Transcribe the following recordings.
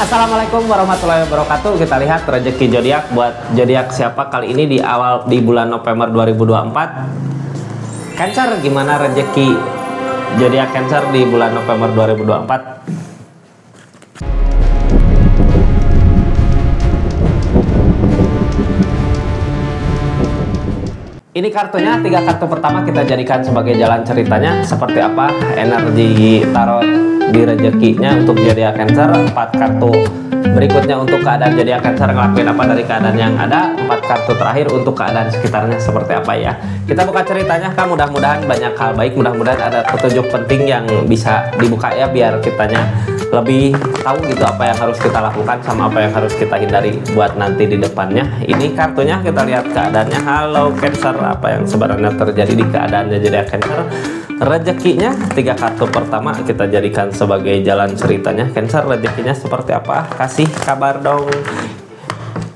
Assalamualaikum warahmatullahi wabarakatuh. Kita lihat rezeki zodiak buat zodiak siapa kali ini di bulan November 2024. Cancer, gimana rezeki zodiak Cancer di bulan November 2024? Ini kartunya, 3 kartu pertama kita jadikan sebagai jalan ceritanya seperti apa energi tarot di rezekinya untuk zodiak Cancer. 4 kartu berikutnya untuk keadaan zodiak Cancer ngelakuin apa dari keadaan yang ada. 4 kartu terakhir untuk keadaan sekitarnya seperti apa ya. Kita buka ceritanya kan, mudah-mudahan banyak hal baik, mudah-mudahan ada petunjuk penting yang bisa dibuka ya, biar kitanya lebih tahu gitu apa yang harus kita lakukan sama apa yang harus kita hindari buat nanti di depannya. Ini kartunya, kita lihat keadaannya. Halo Cancer, apa yang sebenarnya terjadi di keadaannya zodiak Cancer. Rezekinya, 3 kartu pertama kita jadikan sebagai jalan ceritanya. Cancer, rezekinya seperti apa? Kasih kabar dong.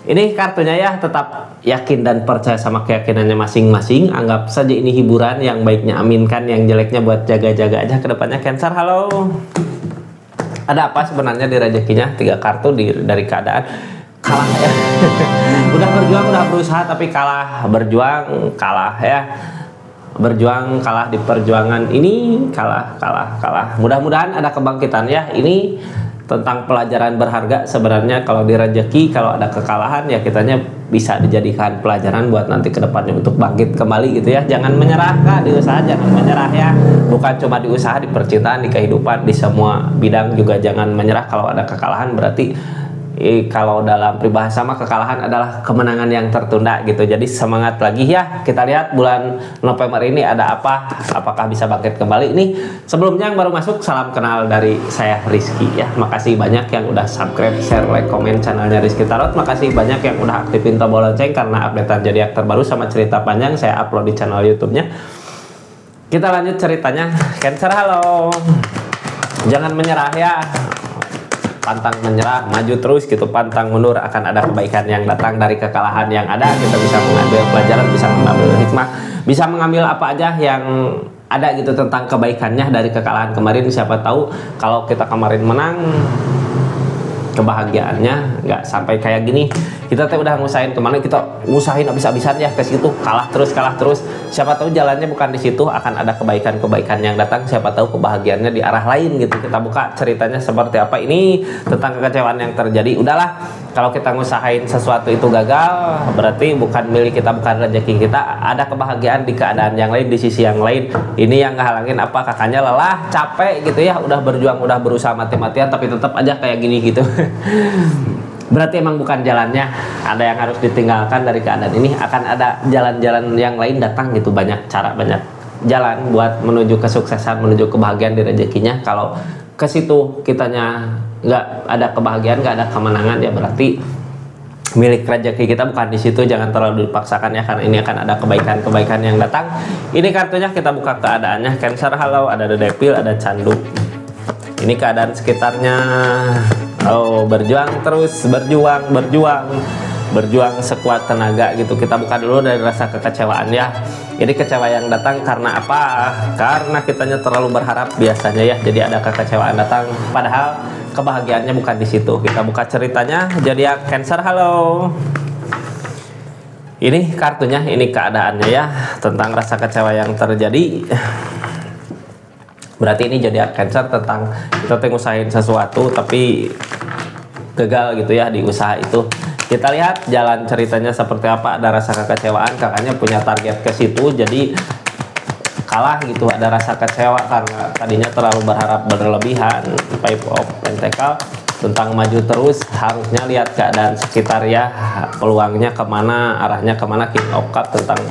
Ini kartunya ya, tetap yakin dan percaya sama keyakinannya masing-masing. Anggap saja ini hiburan, yang baiknya aminkan, yang jeleknya buat jaga-jaga aja ke depannya. Cancer, halo. Ada apa sebenarnya di rezekinya? 3 kartu dari keadaan kalah ya. Udah berjuang, udah berusaha tapi kalah. Berjuang, kalah ya. Berjuang, kalah di perjuangan ini, kalah. Mudah-mudahan ada kebangkitan ya. Ini tentang pelajaran berharga sebenarnya. Kalau di rezeki, kalau ada kekalahan ya kitanya bisa dijadikan pelajaran buat nanti ke depannya untuk bangkit kembali gitu ya. Jangan menyerah Kak, di usaha jangan menyerah ya. Bukan cuma di usaha, di percintaan, di kehidupan, di semua bidang juga jangan menyerah. Kalau ada kekalahan berarti kalau dalam peribahasa mah kekalahan adalah kemenangan yang tertunda gitu. Jadi semangat lagi ya. Kita lihat bulan November ini ada apa, apakah bisa bangkit kembali. Ini sebelumnya yang baru masuk, salam kenal dari saya Rizky ya. Makasih banyak yang udah subscribe, share, like, komen channelnya Rizky Tarot. Makasih banyak yang udah aktifin tombol lonceng karena updatean zodiak terbaru sama cerita panjang saya upload di channel YouTube-nya. Kita lanjut ceritanya. Cancer, halo. Jangan menyerah ya. Pantang menyerah, maju terus gitu, pantang mundur, akan ada kebaikan yang datang dari kekalahan yang ada. Kita bisa mengambil pelajaran, bisa mengambil hikmah, bisa mengambil apa aja yang ada gitu tentang kebaikannya dari kekalahan kemarin. Siapa tahu kalau kita kemarin menang, kebahagiaannya nggak sampai kayak gini. Kita udah ngusahain kemana, kita ngusahain habis-habisan ya ke situ, kalah terus. Siapa tahu jalannya bukan di situ, akan ada kebaikan-kebaikan yang datang. Siapa tahu kebahagiaannya di arah lain gitu. Kita buka ceritanya seperti apa. Ini tentang kekecewaan yang terjadi. Udahlah, kalau kita ngusahain sesuatu itu gagal, berarti bukan milik kita, bukan rezeki kita. Ada kebahagiaan di keadaan yang lain, di sisi yang lain. Ini yang ngehalangin apa, kakaknya lelah, capek gitu ya, udah berjuang, udah berusaha mati-matian tapi tetap aja kayak gini gitu. Berarti emang bukan jalannya, ada yang harus ditinggalkan dari keadaan ini. Akan ada jalan-jalan yang lain datang gitu, banyak cara, banyak jalan buat menuju kesuksesan, menuju kebahagiaan di rezekinya. Kalau ke situ kitanya nggak ada kebahagiaan, nggak ada kemenangan, ya berarti milik rezeki kita bukan di situ. Jangan terlalu dipaksakan ya, karena ini akan ada kebaikan-kebaikan yang datang. Ini kartunya, kita buka keadaannya. Cancer, halo. Ada The Devil, ada Candu. Ini keadaan sekitarnya. Oh, berjuang terus, berjuang sekuat tenaga gitu. Kita buka dulu dari rasa kekecewaan ya. Ini kecewa yang datang karena apa? Karena kitanya terlalu berharap biasanya ya. Jadi ada kekecewaan datang, padahal kebahagiaannya bukan di situ. Kita buka ceritanya. Zodiak Cancer, halo. Ini kartunya, ini keadaannya ya, tentang rasa kecewa yang terjadi. Berarti ini zodiak Cancer tentang kita ngusahain sesuatu tapi gagal gitu ya di usaha itu. Kita lihat jalan ceritanya seperti apa. Ada rasa kekecewaan, kakaknya punya target ke situ jadi kalah gitu. Ada rasa kecewa karena tadinya terlalu berharap berlebihan. Five of Pentacle tentang maju terus, harusnya lihat keadaan sekitar ya, peluangnya kemana, arahnya kemana. King of Cup tentang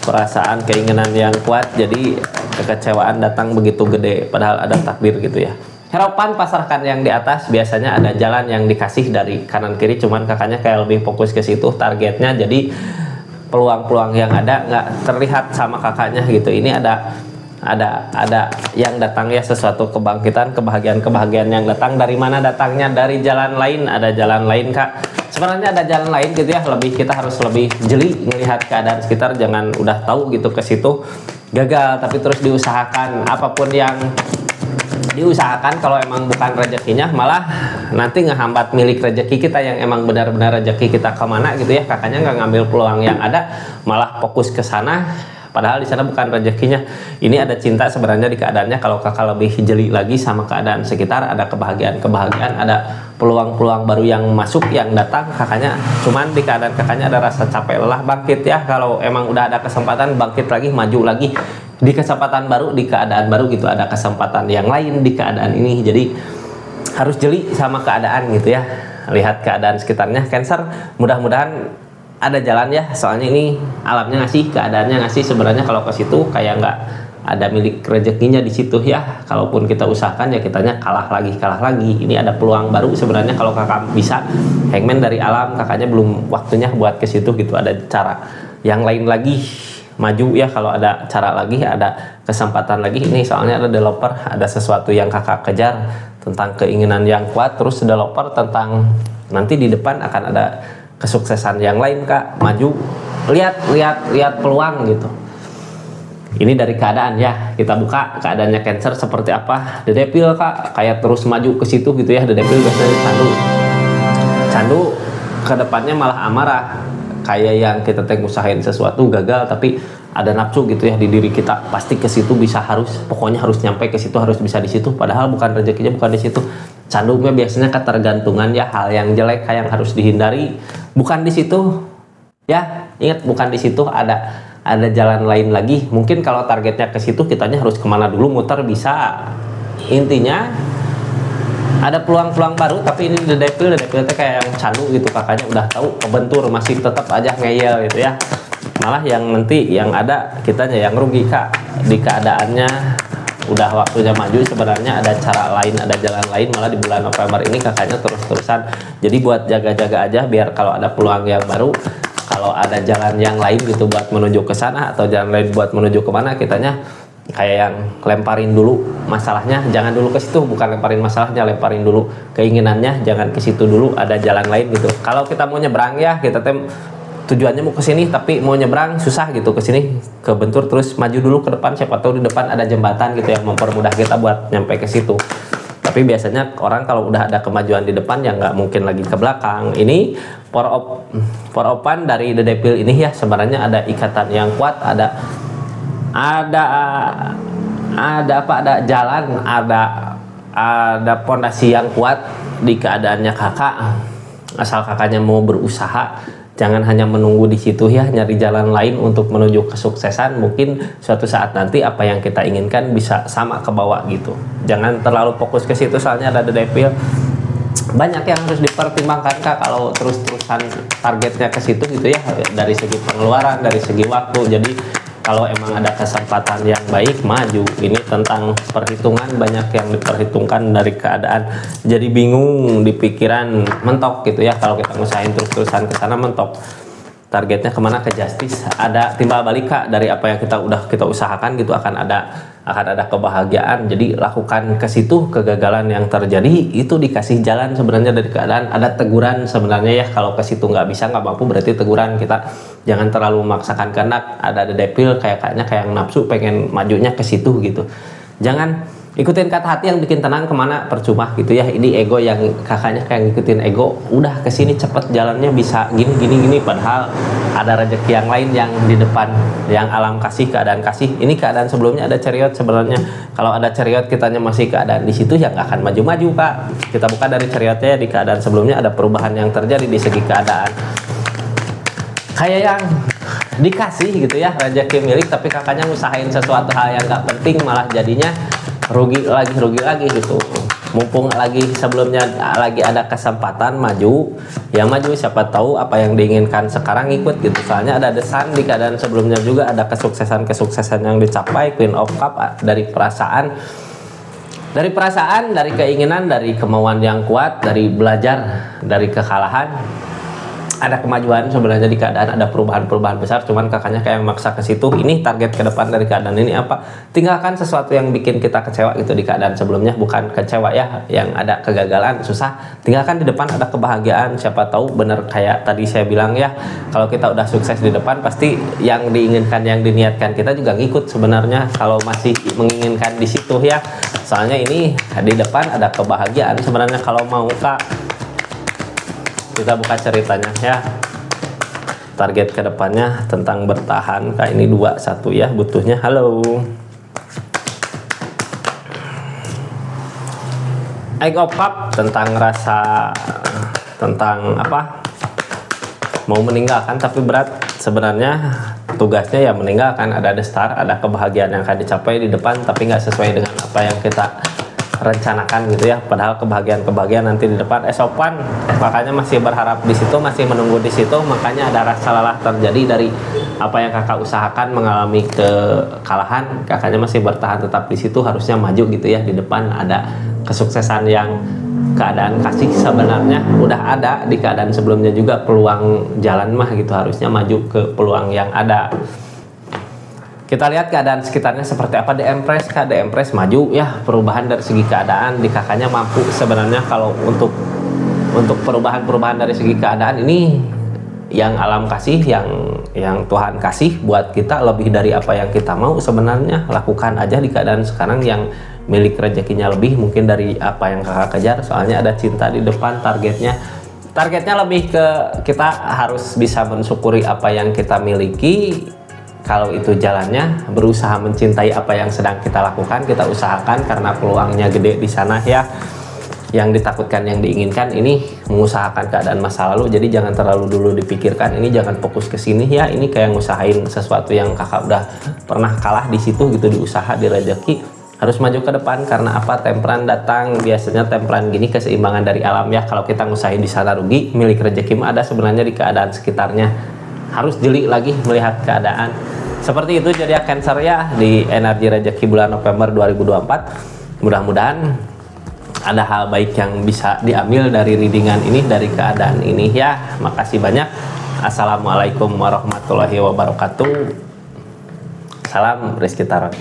perasaan, keinginan yang kuat, jadi kekecewaan datang begitu gede padahal ada takdir gitu ya. Harapan pasrahkan yang di atas, biasanya ada jalan yang dikasih dari kanan kiri, cuman kakaknya kayak lebih fokus ke situ targetnya, jadi peluang-peluang yang ada nggak terlihat sama kakaknya gitu. Ini ada yang datang ya, sesuatu kebangkitan, kebahagiaan yang datang. Dari mana datangnya? Dari jalan lain. Ada jalan lain Kak, sebenarnya ada jalan lain gitu ya. Kita harus lebih jeli melihat keadaan sekitar, jangan udah tahu gitu ke situ gagal tapi terus diusahakan. Apapun yang diusahakan kalau emang bukan rezekinya malah nanti ngehambat milik rezeki kita yang emang benar-benar rezeki kita kemana gitu ya. Kakaknya nggak ngambil peluang yang ada, malah fokus ke sana padahal di sana bukan rezekinya. Ini ada cinta sebenarnya di keadaannya. Kalau kakak lebih jeli lagi sama keadaan sekitar, ada kebahagiaan, ada peluang-peluang baru yang masuk, yang datang. Kakaknya cuman di keadaan kakaknya ada rasa capek, lelah, bangkit ya. Kalau emang udah ada kesempatan bangkit lagi, maju lagi di kesempatan baru, di keadaan baru gitu, ada kesempatan yang lain di keadaan ini. Jadi harus jeli sama keadaan gitu ya, lihat keadaan sekitarnya. Cancer, mudah-mudahan ada jalan ya, soalnya ini alamnya ngasih, keadaannya ngasih. Sebenarnya kalau ke situ kayak nggak ada milik rezekinya di situ ya. Kalaupun kita usahakan ya kitanya kalah lagi. Ini ada peluang baru sebenarnya kalau kakak bisa. Hangman dari alam, kakaknya belum waktunya buat ke situ gitu. Ada cara yang lain lagi, maju ya kalau ada cara lagi, ada kesempatan lagi. Ini soalnya ada developer, ada sesuatu yang kakak kejar tentang keinginan yang kuat, terus developer tentang nanti di depan akan ada kesuksesan yang lain kak. Maju, lihat peluang gitu. Ini dari keadaan ya, kita buka keadaannya Cancer seperti apa. The Devil kak, kayak terus maju ke situ gitu ya. The Devil biasanya candu ke depannya malah amarah, kayak yang kita usahain sesuatu gagal tapi ada nafsu gitu ya di diri kita, pasti ke situ bisa, pokoknya harus nyampe ke situ, harus bisa di situ, padahal bukan rezekinya bukan di situ. Candunya biasanya ketergantungan ya, hal yang jelek yang harus dihindari, bukan di situ ya. Ingat, bukan di situ, ada jalan lain lagi. Mungkin kalau targetnya ke situ, kitanya harus kemana dulu, muter bisa. Intinya ada peluang-peluang baru, tapi ini The Devil itu kayak yang candu gitu. Kakaknya udah tahu kebentur, masih tetap aja ngeyel gitu ya. Malah yang nanti yang ada kitanya yang rugi kak. Di keadaannya udah waktunya maju, sebenarnya ada cara lain, ada jalan lain. Malah di bulan November ini kakaknya terus-terusan. Jadi buat jaga-jaga aja, biar kalau ada peluang yang baru, kalau ada jalan yang lain gitu buat menuju ke sana, atau jalan lain buat menuju kemana, kitanya kayak yang lemparin dulu masalahnya, jangan dulu ke situ. Bukan lemparin masalahnya, lemparin dulu keinginannya, jangan ke situ dulu, ada jalan lain gitu. Kalau kita mau nyebrang ya, kita tujuannya mau ke sini tapi mau nyebrang susah gitu, ke sini kebentur, terus maju dulu ke depan, siapa tahu di depan ada jembatan gitu yang mempermudah kita buat nyampe ke situ. Tapi biasanya orang kalau udah ada kemajuan di depan ya nggak mungkin lagi ke belakang. Ini power open dari The Devil ini ya, sebenarnya ada ikatan yang kuat, ada jalan, ada pondasi yang kuat di keadaannya kakak. Asal kakaknya mau berusaha, jangan hanya menunggu di situ ya, nyari jalan lain untuk menuju kesuksesan. Mungkin suatu saat nanti apa yang kita inginkan bisa sama ke bawah gitu. Jangan terlalu fokus ke situ, soalnya ada The Devil. Banyak yang harus dipertimbangkan kak kalau terus-terusan targetnya ke situ gitu ya, dari segi pengeluaran, dari segi waktu. Jadi kalau emang ada kesempatan yang baik, maju. Ini tentang perhitungan, banyak yang diperhitungkan dari keadaan. Jadi bingung di pikiran, mentok gitu ya. Kalau kita ngusahain terus-terusan ke sana, mentok. Targetnya kemana? Ke justice. Ada timbal balik kak dari apa yang kita usahakan gitu, akan ada kebahagiaan. Jadi lakukan ke situ. Kegagalan yang terjadi itu dikasih jalan sebenarnya dari keadaan. Ada teguran sebenarnya ya, kalau ke situ nggak bisa, nggak mampu, berarti teguran. Kita jangan terlalu memaksakan kehendak. Ada The Devil kayaknya kayak nafsu pengen majunya ke situ gitu. Jangan ikutin kata hati yang bikin tenang, kemana percuma gitu ya. Ini ego yang kakaknya kayak ngikutin ego, udah kesini cepet jalannya bisa gini, padahal ada rezeki yang lain yang di depan, yang alam kasih, keadaan kasih. Ini keadaan sebelumnya ada chariot sebenarnya. Kalau ada chariot kitanya masih keadaan di situ, ya nggak akan maju-maju kak. Kita buka dari chariotnya, di keadaan sebelumnya ada perubahan yang terjadi di segi keadaan, kayak yang dikasih gitu ya, rezeki milik, tapi kakaknya ngusahain sesuatu hal yang nggak penting, malah jadinya rugi lagi gitu. Mumpung lagi sebelumnya lagi ada kesempatan maju, ya maju, siapa tahu apa yang diinginkan sekarang ikut gitu. Soalnya ada desan di keadaan sebelumnya juga, ada kesuksesan yang dicapai. Queen of Cup dari perasaan, dari keinginan, dari kemauan yang kuat, dari belajar dari kekalahan. Ada kemajuan sebenarnya di keadaan, ada perubahan besar, cuman kakaknya kayak maksa ke situ. Ini target ke depan dari keadaan ini apa? Tinggalkan sesuatu yang bikin kita kecewa gitu di keadaan sebelumnya. Bukan kecewa ya, yang ada kegagalan susah, tinggalkan di depan ada kebahagiaan. Siapa tahu bener kayak tadi saya bilang ya, kalau kita udah sukses di depan, pasti yang diinginkan, yang diniatkan kita juga ngikut sebenarnya. Kalau masih menginginkan di situ ya, soalnya ini di depan ada kebahagiaan sebenarnya. Kalau mau Kak, kita buka ceritanya ya. Target kedepannya tentang bertahan Kak, ini 21 ya butuhnya. Halo, Egg of Cup tentang rasa, tentang apa, mau meninggalkan tapi berat. Sebenarnya tugasnya ya meninggalkan, ada the star, ada kebahagiaan yang akan dicapai di depan tapi nggak sesuai dengan apa yang kita rencanakan gitu ya. Padahal kebahagiaan nanti di depan esopan, makanya masih berharap di situ, masih menunggu di situ. Makanya ada rasa lelah terjadi dari apa yang kakak usahakan, mengalami kekalahan, kakaknya masih bertahan tetap di situ, harusnya maju gitu ya. Di depan ada kesuksesan yang keadaan kasih sebenarnya udah ada di keadaan sebelumnya juga, peluang jalan mah gitu, harusnya maju ke peluang yang ada. Kita lihat keadaan sekitarnya seperti apa. The Empress Kak, The Empress maju ya, perubahan dari segi keadaan di kakaknya mampu sebenarnya. Kalau untuk perubahan dari segi keadaan ini yang alam kasih, yang Tuhan kasih buat kita lebih dari apa yang kita mau sebenarnya. Lakukan aja di keadaan sekarang yang milik rezekinya lebih mungkin dari apa yang kakak kejar. Soalnya ada cinta di depan, targetnya lebih ke kita harus bisa mensyukuri apa yang kita miliki. Kalau itu jalannya, berusaha mencintai apa yang sedang kita lakukan, kita usahakan karena peluangnya gede di sana ya. Yang ditakutkan, yang diinginkan ini mengusahakan keadaan masa lalu, jadi jangan terlalu dulu dipikirkan, ini jangan fokus ke sini ya. Ini kayak ngusahain sesuatu yang kakak udah pernah kalah di situ gitu, di usaha, di rezeki. Harus maju ke depan karena apa? Temperan datang, biasanya temperan gini keseimbangan dari alam ya. Kalau kita ngusahain di sana rugi, milik rezeki ada sebenarnya di keadaan sekitarnya. Harus jeli lagi melihat keadaan. Seperti itu jadi Cancer ya di energi rezeki bulan November 2024. Mudah-mudahan ada hal baik yang bisa diambil dari readingan ini, dari keadaan ini ya. Makasih banyak. Assalamualaikum warahmatullahi wabarakatuh. Salam Rizky Tarot.